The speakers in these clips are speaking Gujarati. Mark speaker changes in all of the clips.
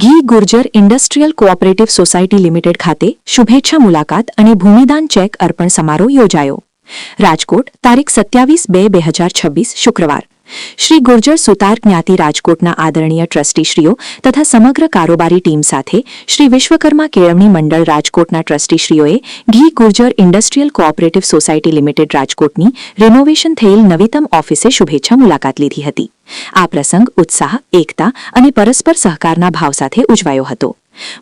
Speaker 1: ઘી Gurjar industrial cooperative society limited ખાતે શુભેચ્છા મુલાકાત અને ભૂમિદાન ચેક અર્પણ સમારોહ યોજાયો. રાજકોટ તારીખ 27/2/2026 શુક્રવાર. શ્રી ગુર્જર સુતાર જ્ઞાતિ રાજકોટના આદરણીય ટ્રસ્ટીશ્રીઓ તથા સમગ્ર કારોબારી ટીમ સાથે શ્રી વિશ્વકર્મા કેળવણી મંડળ રાજકોટના ટ્રસ્ટીશ્રીઓએ ઘી Gurjar industrial cooperative society limited રાજકોટની રિનોવેશન થયેલ નવીનતમ ઓફિસે શુભેચ્છા મુલાકાત લીધી હતી. આ પ્રસંગ ઉત્સાહ, એકતા અને પરસ્પર સહકારના ભાવ સાથે ઉજવાયો હતો.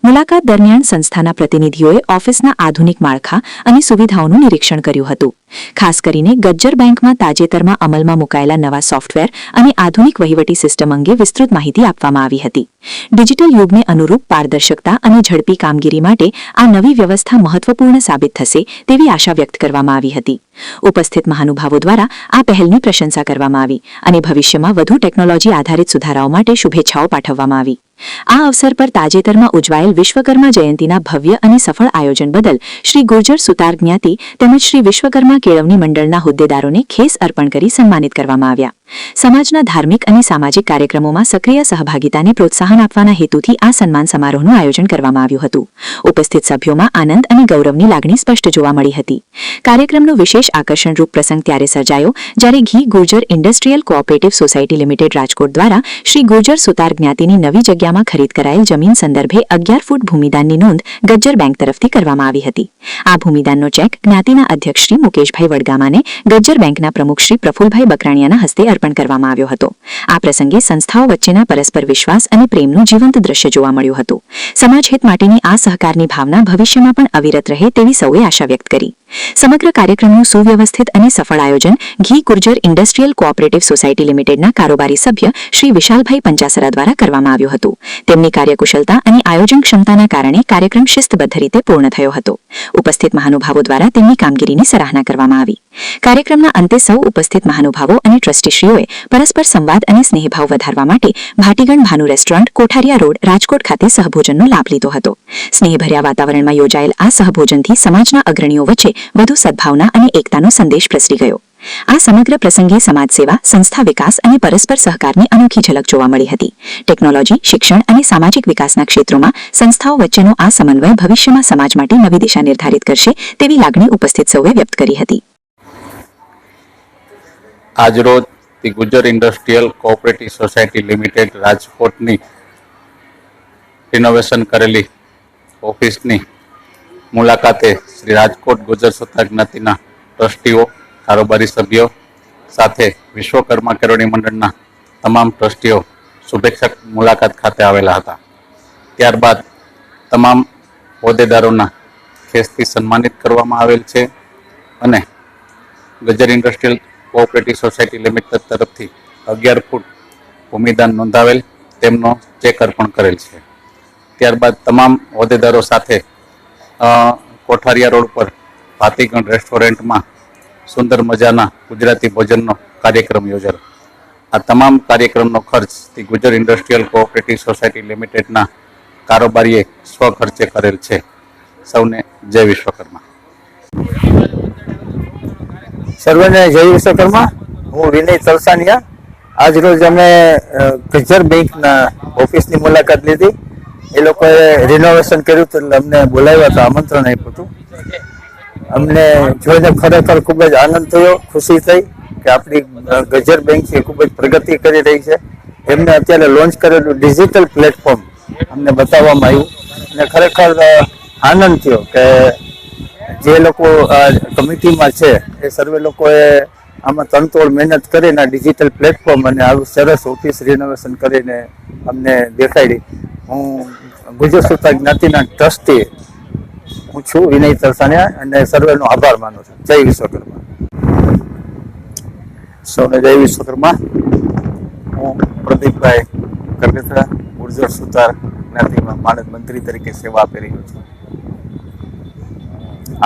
Speaker 1: મુલાકાત દરમિયાન સંસ્થાના પ્રતિનિધિઓએ ઓફિસના આધુનિક માળખા અને સુવિધાઓનું નિરીક્ષણ કર્યું હતું. ખાસ કરીને ગજ્જર બેંકમાં તાજેતરમાં અમલમાં મુકાયેલા નવા સોફ્ટવેર અને આધુનિક વહીવટી સિસ્ટમ અંગે વિસ્તૃત માહિતી આપવામાં આવી હતી. ડિજિટલ યુગને અનુરૂપ પારદર્શકતા અને ઝડપી કામગીરી માટે આ નવી વ્યવસ્થા મહત્વપૂર્ણ સાબિત થશે તેવી આશા વ્યક્ત કરવામાં આવી હતી. ઉપસ્થિત મહાનુભાવો દ્વારા આ પહેલની પ્રશંસા કરવામાં આવી અને ભવિષ્યમાં વધુ ટેકનોલોજી આધારિત સુધારાઓ માટે શુભેચ્છાઓ પાઠવવામાં આવી. આ અવસર પર તાજેતરમાં ઉજવાયેલ વિશ્વકર્મા જયંતિના ભવ્ય અને સફળ આયોજન બદલ શ્રી ગુર્જર સુતાર જ્ઞાતિ તેમજ શ્રી વિશ્વકર્મા કેળવણી મંડળના હોદ્દેદારોને ખેસ અર્પણ કરી સન્માનિત કરવામાં આવ્યા. સમાજના ધાર્મિક અને સામાજિક કાર્યક્રમોમાં સક્રિય સહભાગિતાને પ્રોત્સાહન આપવાના હેતુથી આ સન્માન સમારોહનું આયોજન કરવામાં આવ્યું હતું. ઉપસ્થિત સભ્યોમાં આનંદ અને ગૌરવની લાગણી સ્પષ્ટ જોવા મળી હતી. કાર્યક્રમનો વિશેષ આકર્ષણરૂપ પ્રસંગ ત્યારે સર્જાયો જ્યારે ઘી Gurjar industrial cooperative society limited Rajkot દ્વારા શ્રી ગુર્જર સુતાર જ્ઞાતિની નવી જગ્યામાં ખરીદ કરાયેલ જમીન સંદર્ભે 11 ફૂટ ભૂમિદાનની નોંધ ગજ્જર બેંક તરફથી કરવામાં આવી હતી. આ ભૂમિદાનનો ચેક જ્ઞાતિના અધ્યક્ષ શ્રી મુકેશભાઈ વડગામાને ગજ્જર બેંકના પ્રમુખ શ્રી પ્રફુલભાઈ બકરાણીયાના હસ્તે અર્પણ કરવામાં આવ્યો હતો. આ પ્રસંગે સંસ્થાઓ વચ્ચેના પરસ્પર વિશ્વાસ અને પ્રેમનું જીવંત દ્રશ્ય જોવા મળ્યું હતું. સમાજહિત માટેની આ સહકારની ભાવના ભવિષ્યમાં પણ અવિરત રહે તેવી સૌએ આશા વ્યક્ત કરી. સમગ્ર કાર્યક્રમનું સુવ્યવસ્થિત અને સફળ આયોજન ઘી ગુર્જર ઇન્ડસ્ટ્રીયલ કોઓપરેટિવ સોસાયટી લિમિટેડના કારોબારી સભ્ય શ્રી વિશાલભાઈ પંચાસરા દ્વારા કરવામાં આવ્યું હતું. તેમની કાર્યકુશળતા અને આયોજન ક્ષમતાના કારણે કાર્યક્રમ શિસ્તબદ્ધ રીતે પૂર્ણ થયો હતો. ઉપસ્થિત મહાનુભાવો દ્વારા તેમની કામગીરીની સરાહના કરવામાં આવી. કાર્યક્રમના અંતે સૌ ઉપસ્થિત મહાનુભાવો અને ટ્રસ્ટીશ્રીઓએ પરસ્પર સંવાદ અને સ્નેહભાવ વધારવા માટે ભાટીગણ ભાનુ રેસ્ટોરન્ટ, કોઠારિયા રોડ, રાજકોટ ખાતે સહભોજનનો લાભ લીધો હતો. સ્નેહભર્યા વાતાવરણમાં યોજાયેલ આ સહભોજનથી સમાજના અગ્રણીઓ વચ્ચે વધુ સદભાવના અને એકતાનો સંદેશ પ્રસરી ગયો. આ સમગ્ર પ્રસંગે સમાજ સેવા, સંસ્થા વિકાસ અને પરસ્પર સહકારની અનોખી ઝલક જોવા મળી હતી. ટેકનોલોજી, શિક્ષણ અને સામાજિક વિકાસના ક્ષેત્રોમાં સંસ્થાઓ વચ્ચેનો આ સમન્વય ભવિષ્યમાં સમાજ માટે નવી દિશા નિર્ધારિત કરશે તેવી લાગણી ઉપસ્થિત સૌએ વ્યક્ત કરી હતી.
Speaker 2: આજરોજ the Gurjar industrial cooperative society limited રાજકોટની રિનોવેશન કરેલી ઓફિસની મુલાકાતે શ્રી રાજકોટ ગુર્જર સુતાર જ્ઞાતિના ટ્રસ્ટીઓ, કારોબારી સભ્યો સાથે વિશ્વકર્મા કેળવણી મંડળના તમામ ટ્રસ્ટીઓ શુભેચ્છા મુલાકાત ખાતે આવેલા હતા. ત્યારબાદ તમામ હોદ્દેદારોના ખેસથી સન્માનિત કરવામાં આવેલ છે અને Gajjar industrial cooperative society limited તરફથી 11 ફૂટ ભૂમિદાન નોંધાવેલ તેમનો ચેક અર્પણ કરેલ છે. ત્યારબાદ તમામ હોદ્દેદારો સાથે કોઠારિયા રોડ પર ભાતીગણ રેસ્ટોરન્ટમાં સુંદર મજાના ગુજરાતી ભોજનનો કાર્યક્રમ યોજાયો. આ તમામ કાર્યક્રમનો ખર્ચ the Gurjar industrial cooperative society લિમિટેડના કારોબારીએ સ્વખર્ચે કરેલ છે. સૌને જય વિશ્વકર્મા.
Speaker 3: સર્વને જય વિશ્વકર્મા. હું વિનય તલસાનિયા. આજ રોજ અમે ગજ્જર બેંકના ઓફિસની મુલાકાત લીધી. એ લોકોએ રિનોવેશન કર્યું હતું એટલે અમને બોલાવ્યા હતા, આમંત્રણ આપ્યું હતું. અમને જોઈને ખરેખર ખૂબ જ આનંદ થયો, ખુશી થઈ કે આપણી ગજ્જર બેંક છે ખૂબ જ પ્રગતિ કરી રહી છે. એમને અત્યારે લોન્ચ કરેલું ડિજિટલ પ્લેટફોર્મ અમને બતાવવામાં આવ્યું અને ખરેખર આનંદ થયો કે જે લોકો આ કમિટીમાં છે એ સર્વે લોકોએ આમાં તનતોડ મહેનત કરીને આ ડિજિટલ પ્લેટફોર્મ અને આવું સરસ ઓફિસ રિનોવેશન કરીને અમને દેખાડી. હું ગુર્જર સુતાર જ્ઞાતિના ટ્રસ્ટી હું છું વિનય તલસાનિયા અને સર્વેનો આભાર માનું છું. જય વિશ્વકર્મા. સૌને જય વિશ્વકર્મા. હું પ્રદીપભાઈ કરગથરા ગુર્જર સુતાર જ્ઞાતિમાં માનદ મંત્રી તરીકે સેવા આપી રહ્યો છું.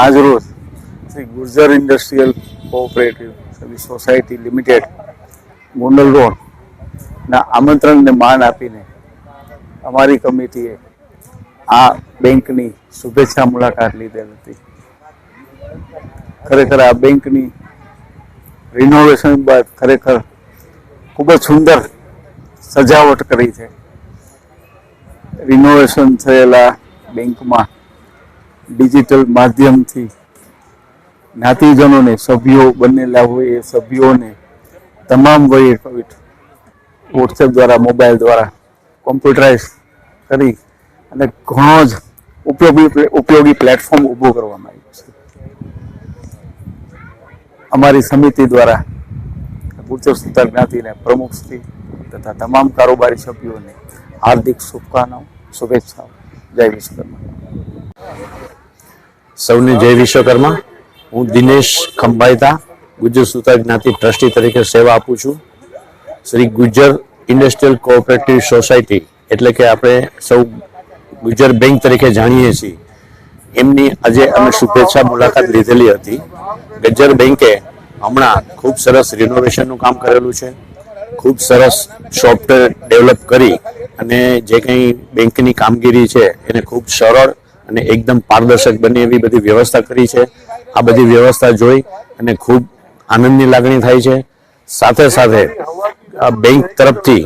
Speaker 3: આજ રોજ Shri Gurjar industrial cooperative society limited Gondal રોડના આમંત્રણને માન આપીને અમારી કમિટીએ આ બેંકની શુભેચ્છા મુલાકાત લીધેલ હતી. ખરેખર આ બેંકની રિનોવેશન બાદ ખરેખર ખૂબ જ સુંદર સજાવટ કરી છે.
Speaker 4: રિનોવેશન થયેલા બેંકમાં ડિજિટલ માધ્યમથી જ્ઞાતિજનોને સભ્યો બનેલા હોય એ સભ્યોને તમામ વયે વોટ્સએપ દ્વારા મોબાઈલ દ્વારા કોમ્પ્યુટરાઇઝ કરી અને ઘણો જ ઉપયોગી પ્લેટફોર્મ ઊભું કરવામાં આવ્યું છે. અમારી સમિતિ દ્વારા ગુર્જર સુતાર જ્ઞાતિને પ્રમુખશ્રી તથા તમામ કારોબારી સભ્યોને હાર્દિક શુભેચ્છાઓ. જય વિશ્વકર્મા.
Speaker 5: સૌને જય વિશ્વકર્મા. હું દિનેશ ખંભાઈતા ગુજર સુતાર જ્ઞાતિ ટ્રસ્ટી તરીકે સેવા આપું છું. Shri Gujar industrial cooperative society એટલે કે આપણે સૌ ગુજર બેંક તરીકે જાણીએ છીએ, એમની આજે અમે શુભેચ્છા મુલાકાત લીધેલી હતી. ગુજર બેંકે હમણાં ખૂબ સરસ રિનોવેશનનું કામ કરેલું છે. ખૂબ સરસ સોફ્ટવેર ડેવલપ કરી અને જે કંઈ બેંકની કામગીરી છે એને ખૂબ સરળ અને એકદમ પારદર્શક બને એવી બધી વ્યવસ્થા કરી છે. આ બધી વ્યવસ્થા જોઈ અને ખૂબ આનંદની લાગણી થાય છે. સાથે સાથે બેંક તરફથી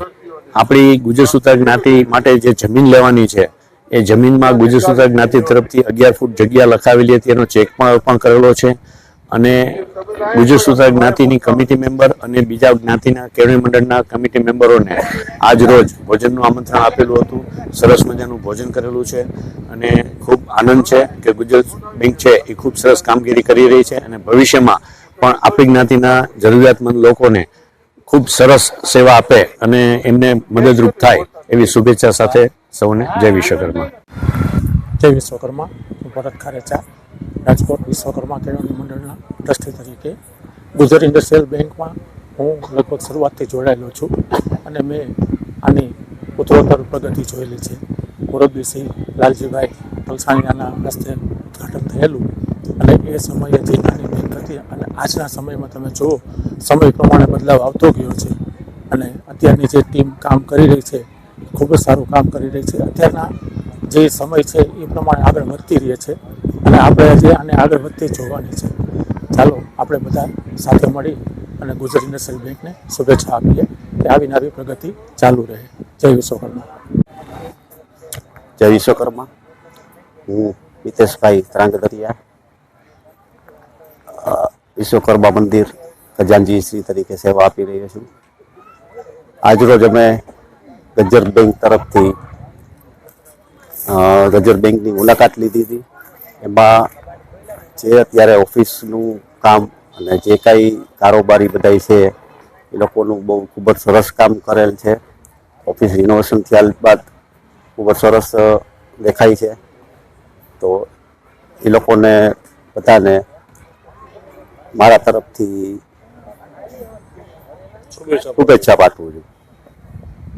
Speaker 5: આપણી ગુજર સુતાર જ્ઞાતિ માટે જે જમીન લેવાની છે એ જમીનમાં ગુજર સુતાર જ્ઞાતિ તરફથી 11 ફૂટ જગ્યા લખાવેલી હતી, એનો ચેક પણ અર્પણ કરેલો છે. અને ગુજર સુતાર જ્ઞાતિની કમિટી મેમ્બર અને બીજા જ્ઞાતિના કેળવણી મંડળના કમિટી મેમ્બરોને આજ રોજ ભોજનનું આમંત્રણ આપેલું હતું. સરસ મજાનું ભોજન કરેલું છે અને ખૂબ આનંદ છે કે ગુજર બેંક છે એ ખૂબ સરસ કામગીરી કરી રહી છે અને ભવિષ્યમાં પણ આપણી જ્ઞાતિના જરૂરિયાતમંદ લોકોને ખૂબ સરસ સેવા આપે અને એમને મદદરૂપ થાય એવી શુભેચ્છા સાથે સૌને જય વિશ્વકર્મા.
Speaker 6: જય વિશ્વકર્મા. હું ભરત ખારેચા, રાજકોટ વિશ્વકર્મા કેળવણી મંડળના ટ્રસ્ટી તરીકે ગુજર ઇન્ડસ્ટ્રીયલ બેંકમાં હું લગભગ શરૂઆતથી જોડાયેલો છું અને મેં આની ઉત્તરોત્તર પ્રગતિ જોયેલી છે. મુરબ્બીસિંહ લાલજીભાઈ તલસાણીયાના હસ્તે ઉદ્ઘાટન થયેલું અને એ સમયે જે નાની બેંક હતી અને આજના સમયમાં તમે જુઓ સમય પ્રમાણે બદલાવ આવતો ગયો છે અને અત્યારની જે ટીમ કામ કરી રહી છે ખૂબ જ સારું કામ કરી રહી છે. અત્યારના જે સમય છે એ પ્રમાણે આગળ વધતી રહે છે અને આપણે જે આને આગળ વધતી જોવાની છે. ચાલો આપણે બધા સાથે મળી અને ગુજર ઇન્ડસ્ટ્રીયલ બેંકને શુભેચ્છા આપીએ કે આવી નવી પ્રગતિ ચાલુ રહે. જય વિશ્વકર્મા.
Speaker 5: જય વિશ્વકર્મા. હું મિતેશભાઈ ત્રાંગધરિયા, વિશ્વકર્મા મંદિર ખજાનજી શ્રી તરીકે સેવા આપી રહ્યો છું. આજરોજ અમે ગજ્જર બેંક તરફથી ગજ્જર બેંકની મુલાકાત લીધી હતી. એમાં જે અત્યારે ઓફિસનું કામ અને જે કાંઈ કારોબારી બધા છે એ લોકોનું બહુ ખૂબ જ સરસ કામ કરેલ છે. ઓફિસ રિનોવેશન થયા બાદ ખૂબ જ સરસ દેખાય છે. તો એ લોકોને બધાને મારા તરફથી શુભેચ્છા પાઠવું છું.